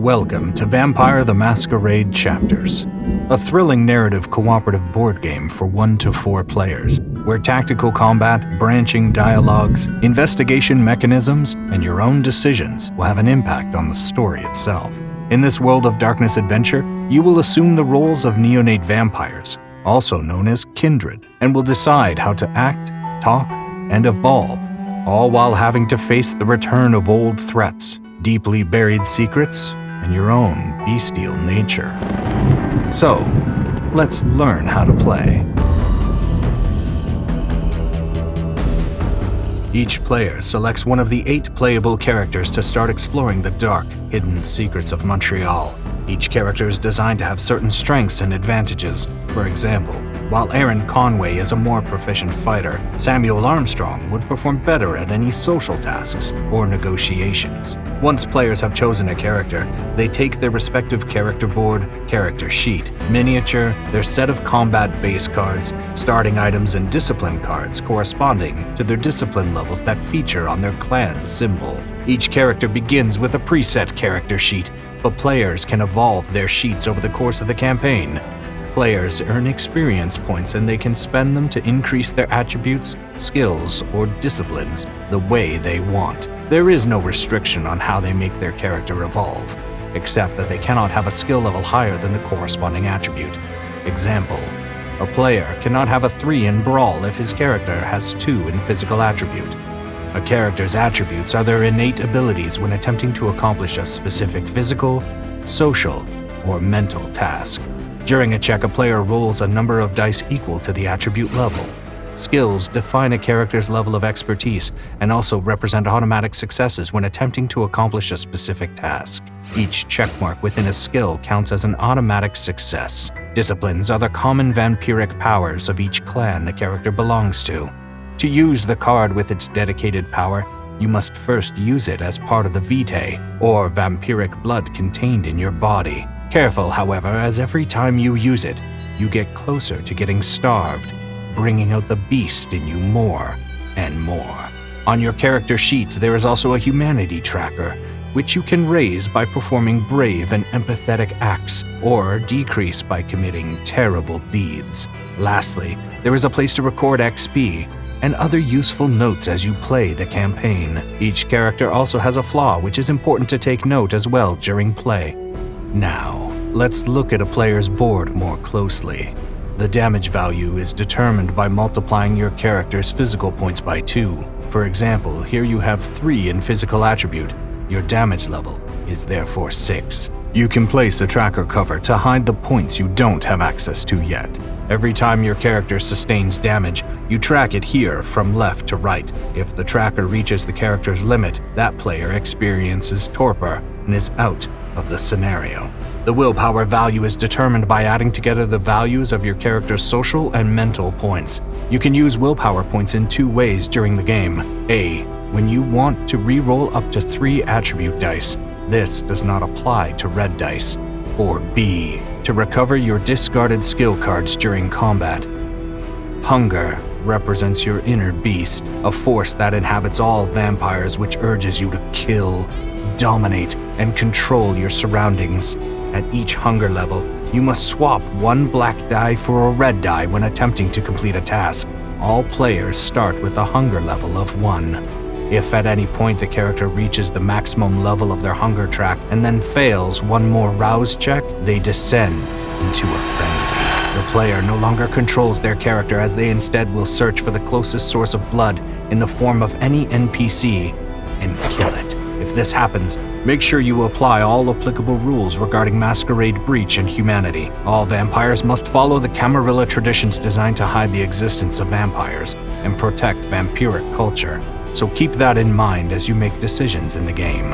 Welcome to Vampire the Masquerade Chapters, a thrilling narrative cooperative board game for 1 to 4 players, where tactical combat, branching dialogues, investigation mechanisms, and your own decisions will have an impact on the story itself. In this world of darkness adventure, you will assume the roles of neonate vampires, also known as kindred, and will decide how to act, talk, and evolve, all while having to face the return of old threats, deeply buried secrets, and your own bestial nature. So, let's learn how to play. Each player selects one of the 8 playable characters to start exploring the dark, hidden secrets of Montreal. Each character is designed to have certain strengths and advantages. For example, while Aaron Conway is a more proficient fighter, Samuel Armstrong would perform better at any social tasks or negotiations. Once players have chosen a character, they take their respective character board, character sheet, miniature, their set of combat base cards, starting items, and discipline cards corresponding to their discipline levels that feature on their clan symbol. Each character begins with a preset character sheet, but players can evolve their sheets over the course of the campaign. Players earn experience points and they can spend them to increase their attributes, skills, or disciplines the way they want. There is no restriction on how they make their character evolve, except that they cannot have a skill level higher than the corresponding attribute. Example, a player cannot have a 3 in Brawl if his character has 2 in Physical Attribute. A character's attributes are their innate abilities when attempting to accomplish a specific physical, social, or mental task. During a check, a player rolls a number of dice equal to the attribute level. Skills define a character's level of expertise and also represent automatic successes when attempting to accomplish a specific task. Each checkmark within a skill counts as an automatic success. Disciplines are the common vampiric powers of each clan the character belongs to. To use the card with its dedicated power, you must first use it as part of the vitae, or vampiric blood contained in your body. Careful, however, as every time you use it, you get closer to getting starved, bringing out the beast in you more and more. On your character sheet, there is also a humanity tracker, which you can raise by performing brave and empathetic acts, or decrease by committing terrible deeds. Lastly, there is a place to record XP and other useful notes as you play the campaign. Each character also has a flaw, which is important to take note as well during play. Now, let's look at a player's board more closely. The damage value is determined by multiplying your character's physical points by 2. For example, here you have 3 in Physical Attribute. Your damage level is therefore 6. You can place a tracker cover to hide the points you don't have access to yet. Every time your character sustains damage, you track it here from left to right. If the tracker reaches the character's limit, that player experiences torpor and is out of the scenario. The willpower value is determined by adding together the values of your character's social and mental points. You can use willpower points in 2 ways during the game. A, when you want to re-roll up to 3 attribute dice. This does not apply to red dice. Or B, to recover your discarded skill cards during combat. Hunger represents your inner beast, a force that inhabits all vampires which urges you to kill, dominate, and control your surroundings. At each hunger level, you must swap 1 black die for a red die when attempting to complete a task. All players start with a hunger level of 1. If at any point the character reaches the maximum level of their hunger track and then fails 1 more rouse check, they descend into a frenzy. The player no longer controls their character, as they instead will search for the closest source of blood in the form of any NPC and kill it. If this happens, make sure you apply all applicable rules regarding Masquerade breach and humanity. All vampires must follow the Camarilla traditions designed to hide the existence of vampires and protect vampiric culture. So keep that in mind as you make decisions in the game.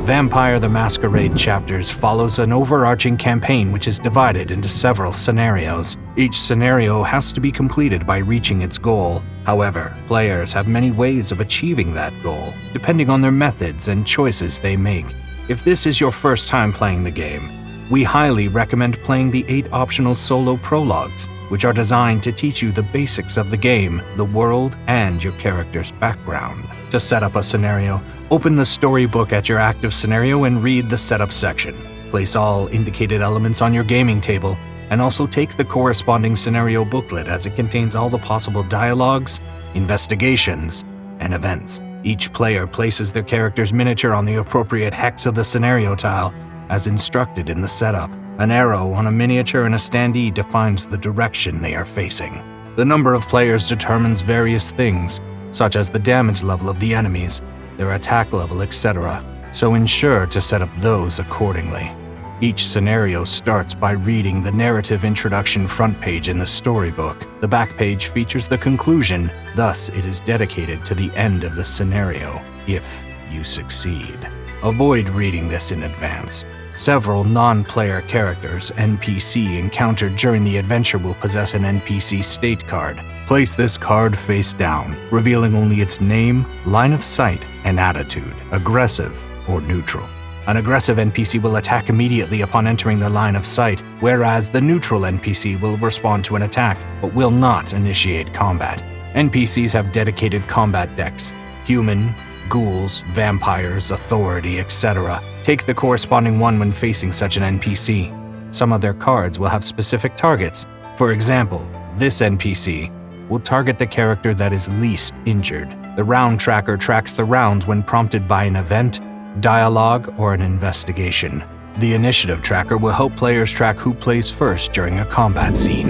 Vampire the Masquerade Chapters follows an overarching campaign which is divided into several scenarios. Each scenario has to be completed by reaching its goal. However, players have many ways of achieving that goal, depending on their methods and choices they make. If this is your first time playing the game, we highly recommend playing the 8 optional solo prologues. which are designed to teach you the basics of the game, the world, and your character's background. To set up a scenario, open the storybook at your active scenario and read the setup section. Place all indicated elements on your gaming table, and also take the corresponding scenario booklet as it contains all the possible dialogues, investigations, and events. Each player places their character's miniature on the appropriate hex of the scenario tile, as instructed in the setup. An arrow on a miniature and a standee defines the direction they are facing. The number of players determines various things, such as the damage level of the enemies, their attack level, etc., so ensure to set up those accordingly. Each scenario starts by reading the narrative introduction front page in the storybook. The back page features the conclusion, thus it is dedicated to the end of the scenario, if you succeed. Avoid reading this in advance. Several non-player characters, NPC, encountered during the adventure will possess an NPC state card. Place this card face down, revealing only its name, line of sight, and attitude, aggressive or neutral. An aggressive NPC will attack immediately upon entering their line of sight, whereas the neutral NPC will respond to an attack, but will not initiate combat. NPCs have dedicated combat decks: human, ghouls, vampires, authority, etc. Take the corresponding one when facing such an NPC. Some of their cards will have specific targets. For example, this NPC will target the character that is least injured. The round tracker tracks the rounds when prompted by an event, dialogue, or an investigation. The initiative tracker will help players track who plays first during a combat scene.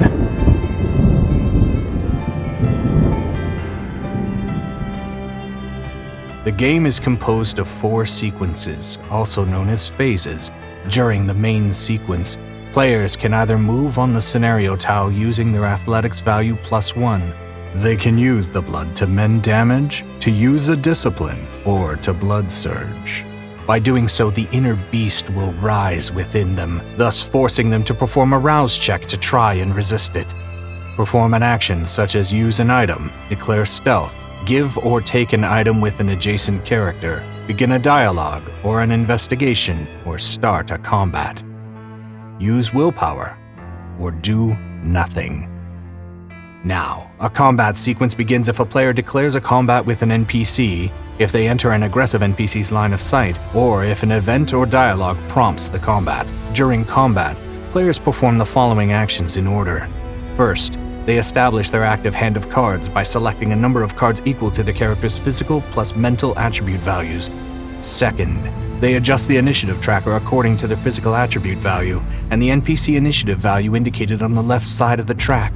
The game is composed of 4 sequences, also known as phases. During the main sequence, players can either move on the scenario tile using their athletics value +1. They can use the blood to mend damage, to use a discipline, or to blood surge. By doing so, the inner beast will rise within them, thus forcing them to perform a rouse check to try and resist it. Perform an action such as use an item, declare stealth, give or take an item with an adjacent character, begin a dialogue or an investigation, or start a combat. Use willpower, or do nothing. Now, a combat sequence begins if a player declares a combat with an NPC, if they enter an aggressive NPC's line of sight, or if an event or dialogue prompts the combat. During combat, players perform the following actions in order. First, they establish their active hand of cards by selecting a number of cards equal to the character's physical plus mental attribute values. Second, they adjust the initiative tracker according to their physical attribute value and the NPC initiative value indicated on the left side of the track.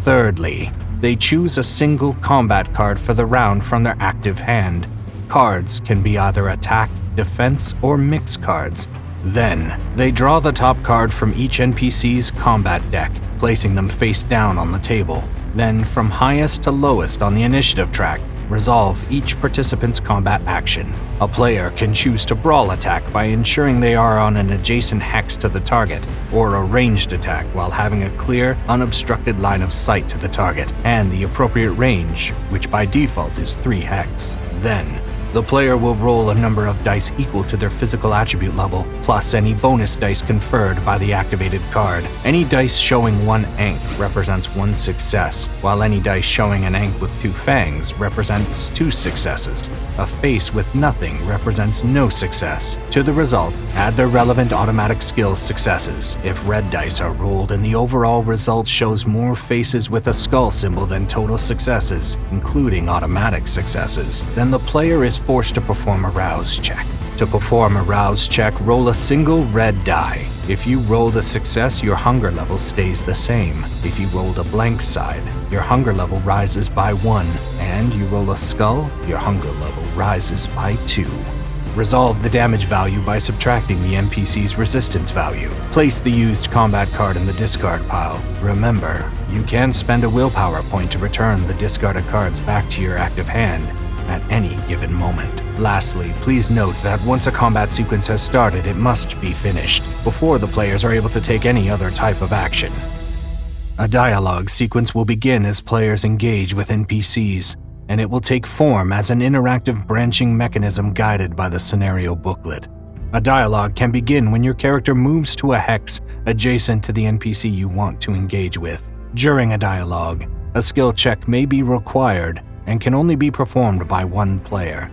Thirdly, they choose a single combat card for the round from their active hand. Cards can be either attack, defense, or mix cards. Then, they draw the top card from each NPC's combat deck, placing them face down on the table. Then, from highest to lowest on the initiative track, resolve each participant's combat action. A player can choose to brawl attack by ensuring they are on an adjacent hex to the target, or a ranged attack while having a clear, unobstructed line of sight to the target, and the appropriate range, which by default is 3 hex. Then, the player will roll a number of dice equal to their physical attribute level, plus any bonus dice conferred by the activated card. Any dice showing 1 ankh represents 1 success, while any dice showing an ankh with 2 fangs represents 2 successes. A face with nothing represents no success. To the result, add the relevant automatic skill successes. If red dice are rolled and the overall result shows more faces with a skull symbol than total successes, including automatic successes, then the player is forced to perform a rouse check. To perform a rouse check, roll a single red die. If you rolled a success, your hunger level stays the same. If you rolled a blank side, your hunger level rises by 1, and you roll a skull, your hunger level rises by 2. Resolve the damage value by subtracting the NPC's resistance value. Place the used combat card in the discard pile. Remember, you can spend a willpower point to return the discarded cards back to your active hand at any given moment. Lastly, please note that once a combat sequence has started, it must be finished before the players are able to take any other type of action. A dialogue sequence will begin as players engage with NPCs, and it will take form as an interactive branching mechanism guided by the scenario booklet. A dialogue can begin when your character moves to a hex adjacent to the NPC you want to engage with. During a dialogue, a skill check may be required and can only be performed by one player.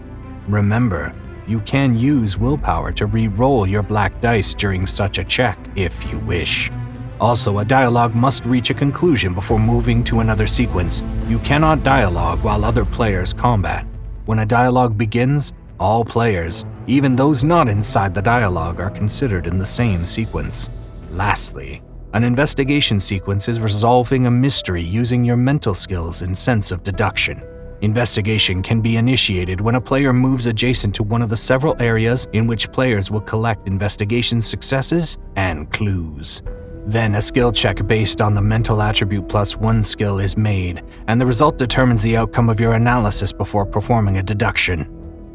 Remember, you can use willpower to re-roll your black dice during such a check if you wish. Also, a dialogue must reach a conclusion before moving to another sequence. You cannot dialogue while other players combat. When a dialogue begins, all players, even those not inside the dialogue, are considered in the same sequence. Lastly, an investigation sequence is resolving a mystery using your mental skills and sense of deduction. Investigation can be initiated when a player moves adjacent to one of the several areas in which players will collect investigation successes and clues. Then a skill check based on the mental attribute +1 skill is made, and the result determines the outcome of your analysis before performing a deduction.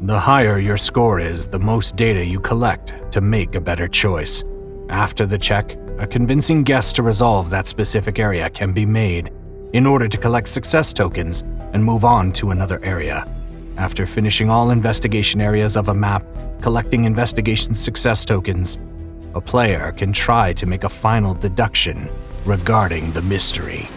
The higher your score is, the most data you collect to make a better choice. After the check, a convincing guess to resolve that specific area can be made in order to collect success tokens and move on to another area. After finishing all investigation areas of a map, collecting investigation success tokens, a player can try to make a final deduction regarding the mystery.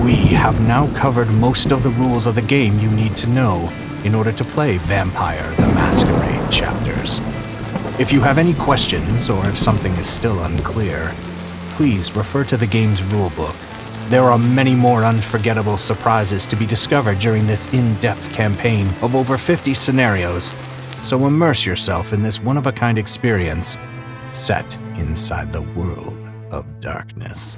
We have now covered most of the rules of the game you need to know in order to play Vampire: The Masquerade chapters. If you have any questions or if something is still unclear, please refer to the game's rulebook. There are many more unforgettable surprises to be discovered during this in-depth campaign of over 50 scenarios, so immerse yourself in this one-of-a-kind experience set inside the world of darkness.